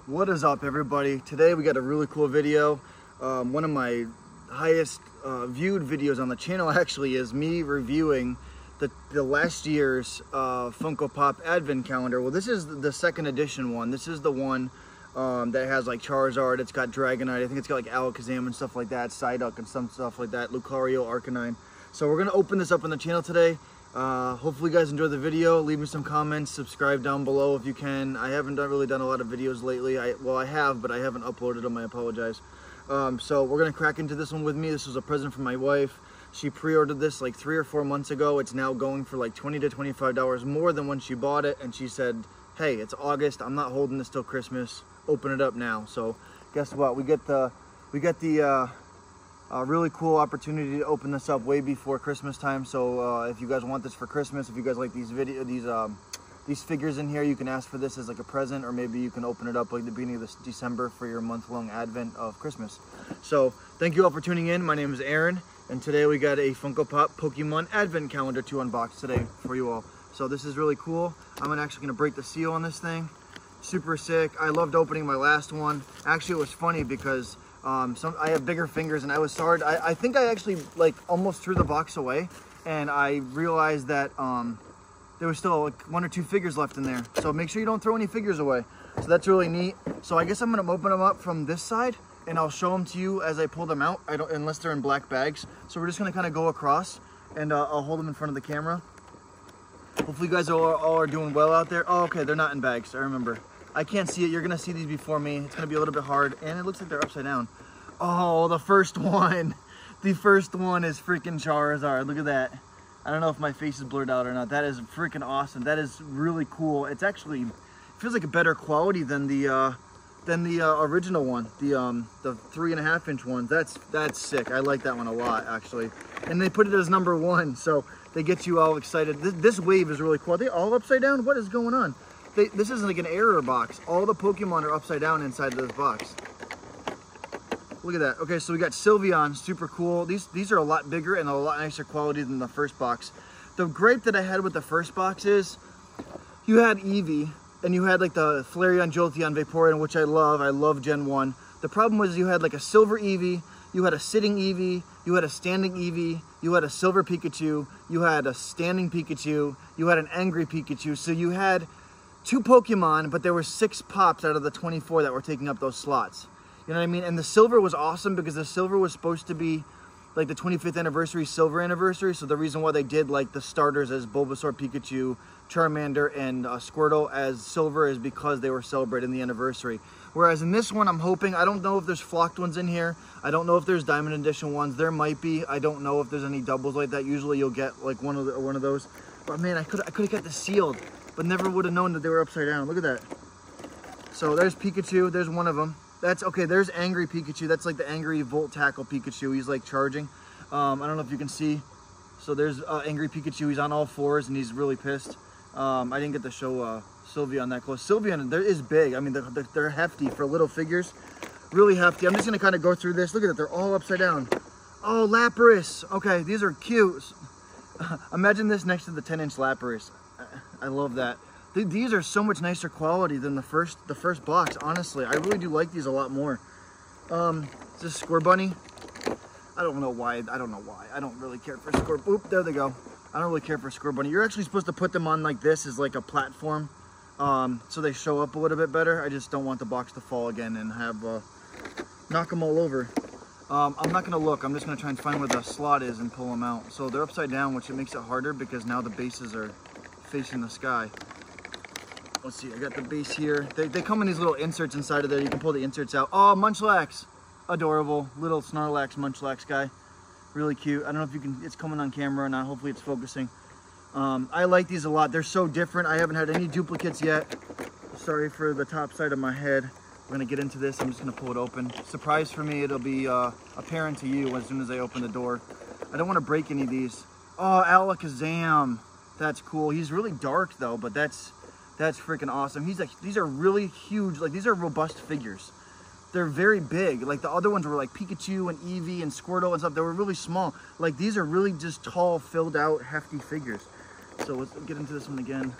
What is up, everybody? Today we got a really cool video. One of my highest viewed videos on the channel actually is me reviewing the last year's Funko Pop Advent Calendar. Well, this is the second edition one. This is the one that has like Charizard, it's got Dragonite, I think it's got like Alakazam and stuff like that, Psyduck and some stuff like that, Lucario, Arcanine. So we're gonna open this up on the channel today. Hopefully you guys enjoy the video. Leave me some comments, subscribe down below if you can. I haven't really done a lot of videos lately. Well, I have, but I haven't uploaded them. I apologize. So we're gonna crack into this one with me. This was a present from my wife. She pre-ordered this like 3 or 4 months ago. It's now going for like $20 to $25 more than when she bought it. And she said, hey, it's August. I'm not holding this till Christmas. Open it up now. So guess what? We get the really cool opportunity to open this up way before Christmas time. So if you guys want this for Christmas, if you guys like these figures in here, you can ask for this as like a present, or maybe you can open it up like the beginning of this December for your month-long advent of Christmas. So thank you all for tuning in. My name is Aaron, and today we got a Funko Pop Pokemon Advent Calendar to unbox today for you all. So this is really cool. I'm actually gonna break the seal on this thing. Super sick. I loved opening my last one. Actually, it was funny because I have bigger fingers, and I was sorry. I think I actually like almost threw the box away, and I realized that there was still like 1 or 2 figures left in there. So make sure you don't throw any figures away. So that's really neat. So I guess I'm gonna open them up from this side, and I'll show them to you as I pull them out. Unless they're in black bags. So we're just gonna kind of go across, and I'll hold them in front of the camera. Hopefully you guys all are doing well out there. Oh, okay, they're not in bags. I remember. I can't see it. You're gonna see these before me. It's gonna be a little bit hard, and it looks like they're upside down. Oh, the first one. The first one is freaking Charizard. Look at that. I don't know if my face is blurred out or not. That is freaking awesome. That is really cool. It's actually feels like a better quality than the original one, the 3.5 inch one. That's sick. I like that one a lot, actually. And they put it as #1, so they get you all excited. This wave is really cool. Are they all upside down? What is going on? This isn't like an error box. All the Pokemon are upside down inside of this box. Look at that. Okay, so we got Sylveon, super cool. These are a lot bigger and a lot nicer quality than the first box. The gripe that I had with the first box is you had Eevee, and you had like the Flareon, Jolteon, Vaporeon, which I love. I love Gen 1. The problem was you had like a silver Eevee, you had a sitting Eevee, you had a standing Eevee, you had a silver Pikachu, you had a standing Pikachu, you had an angry Pikachu. So you had 2 Pokemon, but there were 6 pops out of the 24 that were taking up those slots. You know what I mean? And the silver was awesome because the silver was supposed to be like the 25th anniversary, silver anniversary. So the reason why they did like the starters as Bulbasaur, Pikachu, Charmander, and Squirtle as silver is because they were celebrating the anniversary. Whereas in this one, I'm hoping, I don't know if there's flocked ones in here. I don't know if there's diamond edition ones. There might be. I don't know if there's any doubles like that. Usually you'll get like one of those. But man, I could have kept this sealed, but never would have known that they were upside down. Look at that. So there's Pikachu. There's one of them. That's okay. There's angry Pikachu. That's like the angry Volt Tackle Pikachu. He's like charging. I don't know if you can see. So there's angry Pikachu. He's on all 4s and he's really pissed. I didn't get to show Sylveon that close. Sylveon, is big. I mean, they're hefty for little figures. Really hefty. I'm just gonna kind of go through this. Look at it. They're all upside down. Oh, Lapras. Okay, these are cute. Imagine this next to the 10-inch Lapras. I love that. These are so much nicer quality than the first box, honestly. I really do like these a lot more. Is this Scorbunny? I don't know why. I don't really care for Scorbunny. Oop, there they go. I don't really care for Scorbunny. You're actually supposed to put them on like this as like a platform, so they show up a little bit better. I just don't want the box to fall again and have knock them all over. I'm not gonna look. I'm just gonna try and find where the slot is and pull them out. So they're upside down, which it makes it harder because now the bases are facing the sky. Let's see, I got the base here. They come in these little inserts inside of there. You can pull the inserts out. Oh, Munchlax. Adorable. Little Snorlax, Munchlax guy. Really cute. I don't know if you can, it's coming on camera or not. Hopefully it's focusing. I like these a lot. They're so different. I haven't had any duplicates yet. Sorry for the top side of my head. We're going to get into this. I'm just going to pull it open. Surprise for me. It'll be apparent to you as soon as I open the door. I don't want to break any of these. Oh, Alakazam. That's cool. He's really dark though, but that's freaking awesome. These are really huge, like these are robust figures. They're very big. Like the other ones were like Pikachu and Eevee and Squirtle and stuff. They were really small. Like these are really just tall, filled out, hefty figures. So let's get into this one again.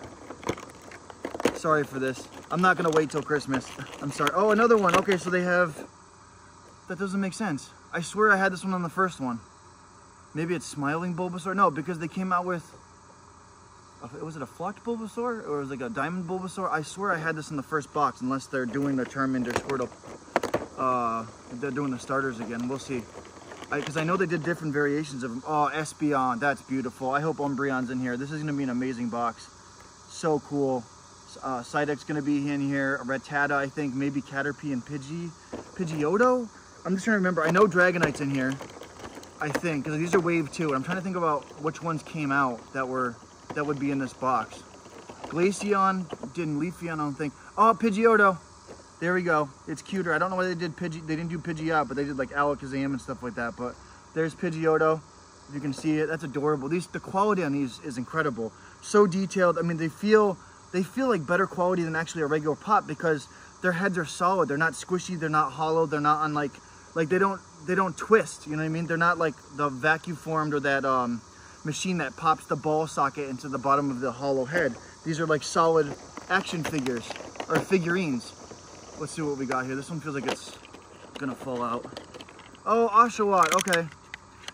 Sorry for this. I'm not gonna wait till Christmas. I'm sorry. Oh, another one. Okay, so they have, that doesn't make sense. I swear I had this one on the first one. Maybe it's Smiling Bulbasaur? No, because they came out with, was it a flocked Bulbasaur? Or was it like a Diamond Bulbasaur? I swear I had this in the first box, unless they're doing the Charmander, Squirtle. They're doing the starters again. We'll see. Because I know they did different variations of them. Oh, Espeon, that's beautiful. I hope Umbreon's in here. This is going to be an amazing box. So cool. Psyduck's going to be in here. Rattata, I think. Maybe Caterpie and Pidgeotto? I'm just trying to remember. I know Dragonite's in here. I think. Because these are Wave 2. And I'm trying to think about which ones came out that would be in this box. Glaceon, didn't Leafeon, I don't think. Oh, Pidgeotto. There we go. It's cuter. I don't know why they did they didn't do Pidgeot, but they did like Alakazam and stuff like that. But there's Pidgeotto. You can see it. That's adorable. The quality on these is incredible. So detailed. I mean, they feel like better quality than actually a regular pop because their heads are solid. They're not squishy. They're not hollow. They're not on like they don't twist. You know what I mean? They're not like the vacuum formed or that machine that pops the ball socket into the bottom of the hollow head. These are like solid action figures or figurines. Let's see what we got here. This one feels like it's gonna fall out. Oh, Oshawott, okay.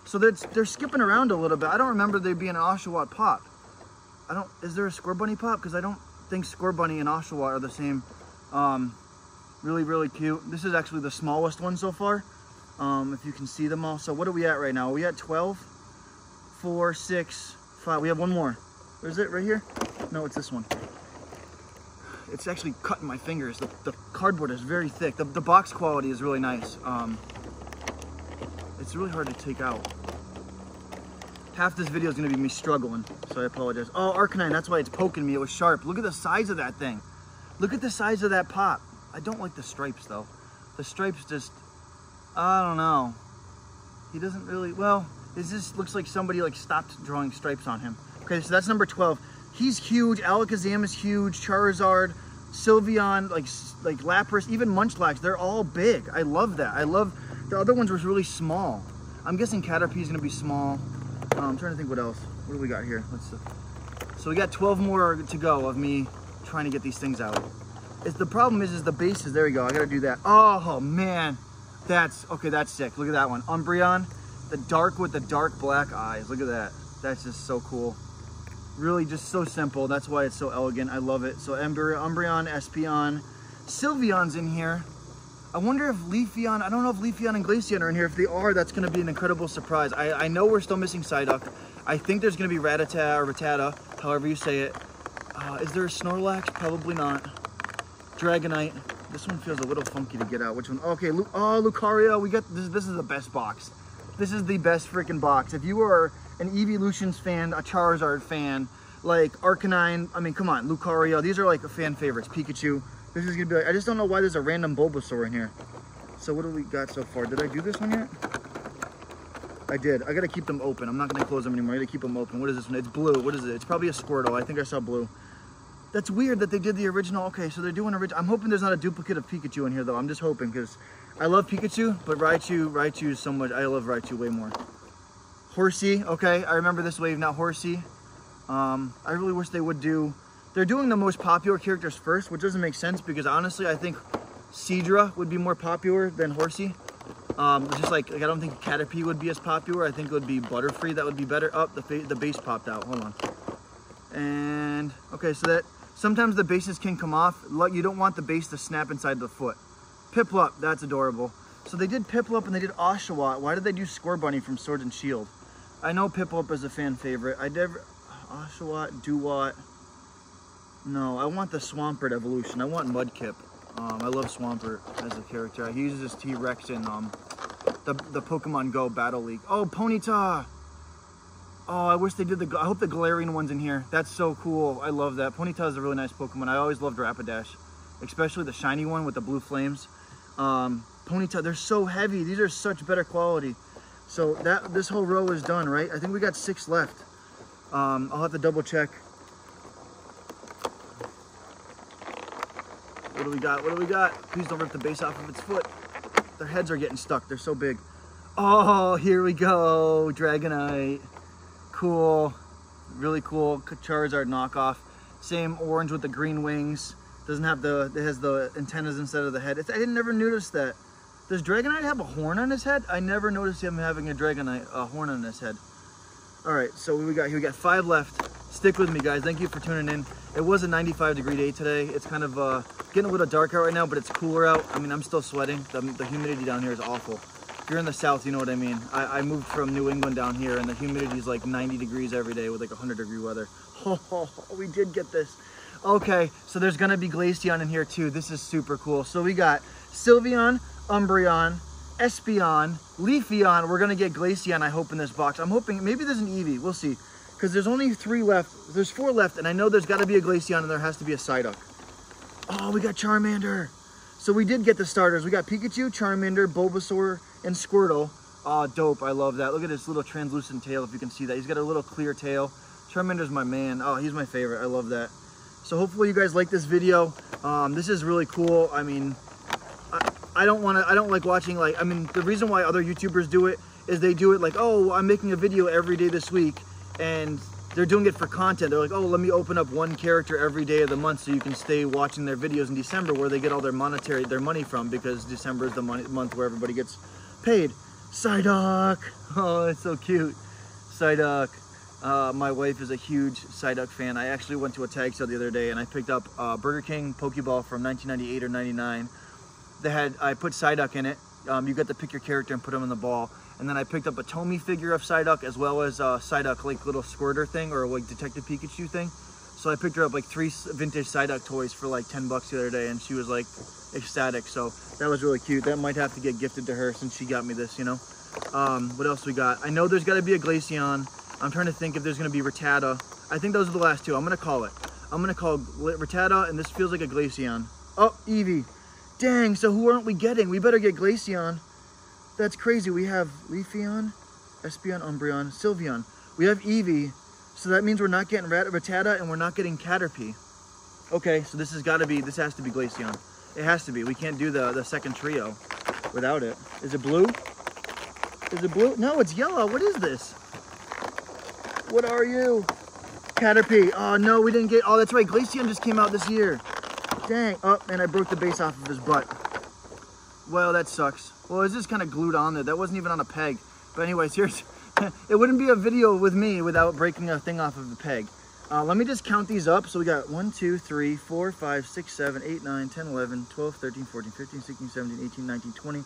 So they're skipping around a little bit. I don't remember there being an Oshawott pop. Is there a Scorbunny pop? Because I don't think Scorbunny and Oshawott are the same. Really, really cute. This is actually the smallest one so far. If you can see them all. So what are we at right now? Are we at 12? 4, 6, 5. We have one more. Where is it? Right here? No, it's this one. It's actually cutting my fingers. The cardboard is very thick. The box quality is really nice. It's really hard to take out. Half this video is going to be me struggling, so I apologize. Oh, Arcanine, that's why it's poking me. It was sharp. Look at the size of that thing. Look at the size of that pop. I don't like the stripes, though. The stripes just, I don't know. He doesn't really, well, it just looks like somebody like stopped drawing stripes on him. Okay, so that's number 12. He's huge. Alakazam is huge. Charizard, Sylveon, like Lapras, even Munchlax. They're all big. I love that. I love the other ones were really small. I'm guessing Caterpie is gonna be small. I'm trying to think what else. What do we got here? Let's see. So we got 12 more to go of me trying to get these things out. The problem is the bases. There we go. I gotta do that. Oh man, that's sick. Look at that one. Umbreon, the dark with the dark black eyes. Look at that. That's just so cool. Really just so simple. That's why it's so elegant. I love it. So Umbreon, Espeon, Sylveon's in here. I wonder if Leafeon, I don't know if Leafeon and Glaceon are in here. If they are, that's going to be an incredible surprise. I know we're still missing Psyduck. I think there's going to be Rattata or Rattata, however you say it. Is there a Snorlax? Probably not. Dragonite. This one feels a little funky to get out. Which one? Okay, Lucario. We got this. This is the best box. This is the best freaking box. If you are an Evolutions fan, a Charizard fan, like Arcanine, I mean, come on, Lucario. These are like fan favorites. Pikachu. This is gonna be like, I just don't know why there's a random Bulbasaur in here. So what do we got so far? Did I do this one yet? I did. I gotta keep them open. I'm not gonna close them anymore. I gotta keep them open. What is this one? It's blue. What is it? It's probably a Squirtle. I think I saw blue. That's weird that they did the original. Okay, so they're doing original. I'm hoping there's not a duplicate of Pikachu in here though. I'm just hoping because I love Pikachu, but Raichu is so much. I love Raichu way more. Horsey. Okay, I remember this wave now. Horsey. I really wish they would do. They're doing the most popular characters first, which doesn't make sense because honestly, I think Seadra would be more popular than Horsey. Just like I don't think Caterpie would be as popular. I think it would be Butterfree that would be better. Oh, the base popped out. Hold on. And okay, so that sometimes the bases can come off. You don't want the base to snap inside the foot. Piplup, that's adorable. So they did Piplup and they did Oshawott. Why did they do Scorbunny from Sword and Shield? I know Piplup is a fan favorite. I never Oshawott, Duwat. No, I want the Swampert evolution. I want Mudkip. I love Swampert as a character. He uses his T-Rex in the Pokemon Go Battle League. Oh, Ponyta! Oh, I wish they did I hope the Galarian one's in here. That's so cool. I love that. Ponyta is a really nice Pokemon. I always loved Rapidash, especially the shiny one with the blue flames. Ponyta, they're so heavy. These are such better quality. So this whole row is done, right? I think we got 6 left. I'll have to double check. What do we got? What do we got? Please don't rip the base off of its foot. Their heads are getting stuck. They're so big. Oh, here we go. Dragonite. Cool. Really cool. Charizard knockoff. Same orange with the green wings. Doesn't have it has the antennas instead of the head. I didn't never notice that. Does Dragonite have a horn on his head? I never noticed him having a Dragonite horn on his head. All right, so we got here. We got 5 left. Stick with me, guys. Thank you for tuning in. It was a 95-degree day today. It's kind of getting a little dark out right now, but it's cooler out. I mean, I'm still sweating. The humidity down here is awful. If you're in the south, you know what I mean. I moved from New England down here, and the humidity is like 90 degrees every day with like 100-degree weather. Oh, we did get this. Okay, so there's gonna be Glaceon in here too. This is super cool. So we got Sylveon, Umbreon, Espeon, Leafeon. We're gonna get Glaceon, I hope, in this box. I'm hoping maybe there's an Eevee. We'll see. Because there's only 3 left. There's 4 left, and I know there's got to be a Glaceon and there has to be a Psyduck. Oh, we got Charmander. So we did get the starters. We got Pikachu, Charmander, Bulbasaur, and Squirtle. Oh, dope. I love that. Look at his little translucent tail, if you can see that. He's got a little clear tail. Charmander's my man. Oh, he's my favorite. I love that. So hopefully you guys like this video. This is really cool. I mean, I don't like watching, like, I mean, the reason why other YouTubers do it is they do it like, oh, I'm making a video every day this week. And they're doing it for content. They're like, oh, let me open up 1 character every day of the month so you can stay watching their videos in December, where they get all their money from, because December is the month where everybody gets paid. Psyduck. Oh, it's so cute. Psyduck. My wife is a huge Psyduck fan. I actually went to a tag sale the other day and I picked up Burger King Pokeball from 1998 or 99. I put Psyduck in it. You get to pick your character and put him in the ball. And then I picked up a Tomy figure of Psyduck, as well as a Psyduck like little squirter thing, or like Detective Pikachu thing. So I picked her up like 3 vintage Psyduck toys for like 10 bucks the other day, and she was like ecstatic. So that was really cute. That might have to get gifted to her since she got me this, you know. What else we got? I know there's got to be a Glaceon. I'm trying to think if there's going to be Rattata. I think those are the last 2. I'm going to call it. I'm going to call Rattata, and this feels like a Glaceon. Oh, Eevee. Dang, so who aren't we getting? We better get Glaceon. That's crazy. We have Leafeon, Espeon, Umbreon, Sylveon. We have Eevee, so that means we're not getting Rattata and we're not getting Caterpie. Okay, so this has to be Glaceon. It has to be. We can't do the second trio without it. Is it blue? Is it blue? No, it's yellow. What is this? What are you? Caterpie. Oh, no, we didn't get... Oh, that's right. Glaceon just came out this year. Dang. Oh, and I broke the base off of his butt. Well, that sucks. Well, it's just kind of glued on there. That wasn't even on a peg. But anyways, here's... It wouldn't be a video with me without breaking a thing off of the peg. Let me just count these up. So we got 1, 2, 3, 4, 5, 6, 7, 8, 9, 10, 11, 12, 13, 14, 15, 16, 17, 18, 19, 20,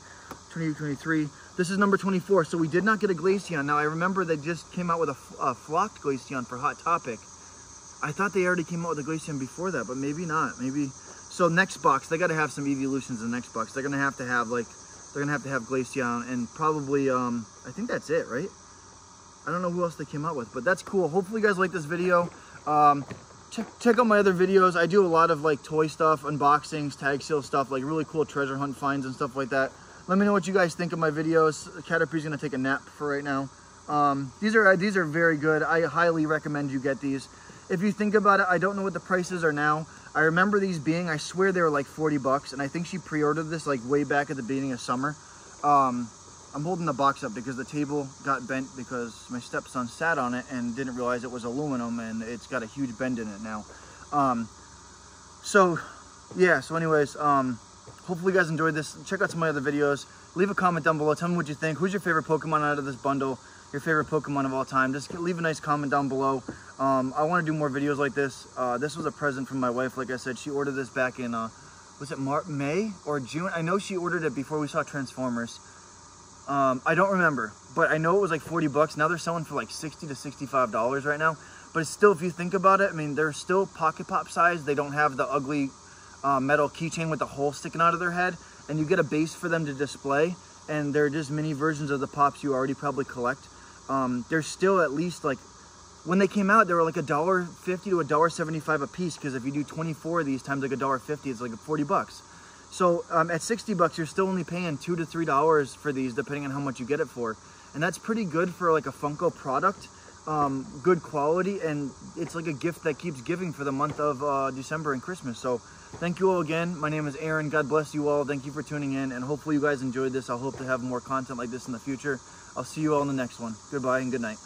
22, 23. This is number 24. So we did not get a Glaceon. Now, I remember they just came out with a flocked Glaceon for Hot Topic. I thought they already came out with a Glaceon before that, but maybe not. Maybe... So next box, they got to have some evolutions in the next box. They're gonna have to have Glaceon, and probably I think that's it, right? I don't know who else they came out with, but that's cool. Hopefully you guys like this video. Check out my other videos. I do a lot of like toy stuff, unboxings, tag sale stuff, like really cool treasure hunt finds and stuff like that. Let me know what you guys think of my videos. Caterpie's gonna take a nap for right now. These are very good. I highly recommend you get these. If you think about it, I don't know what the prices are now. I remember these being, I swear they were like 40 bucks, and I think she pre-ordered this like way back at the beginning of summer. I'm holding the box up because the table got bent because my stepson sat on it and didn't realize it was aluminum, and it's got a huge bend in it now. So anyways, hopefully you guys enjoyed this. Check out some of my other videos. Leave a comment down below. Tell me what you think. Who's your favorite Pokemon out of this bundle? Your favorite Pokemon of all time? Just leave a nice comment down below. I want to do more videos like this. This was a present from my wife. Like I said, she ordered this back in, was it May or June? I know she ordered it before we saw Transformers. I don't remember, but I know it was like 40 bucks. Now they're selling for like $60 to $65 right now. But it's still, if you think about it, I mean, they're still Pocket Pop size. They don't have the ugly metal keychain with the hole sticking out of their head. And you get a base for them to display. And they're just mini versions of the Pops you already probably collect. They're still at least like, when they came out, they were like $1.50 to $1.75 a piece, because if you do 24 of these times like $1.50, it's like 40 bucks. So at 60 bucks, you're still only paying $2 to $3 for these, depending on how much you get it for. And that's pretty good for like a Funko product, good quality, and it's like a gift that keeps giving for the month of December and Christmas. So thank you all again. My name is Aaron. God bless you all. Thank you for tuning in, and hopefully you guys enjoyed this. I'll hope to have more content like this in the future. I'll see you all in the next one. Goodbye and good night.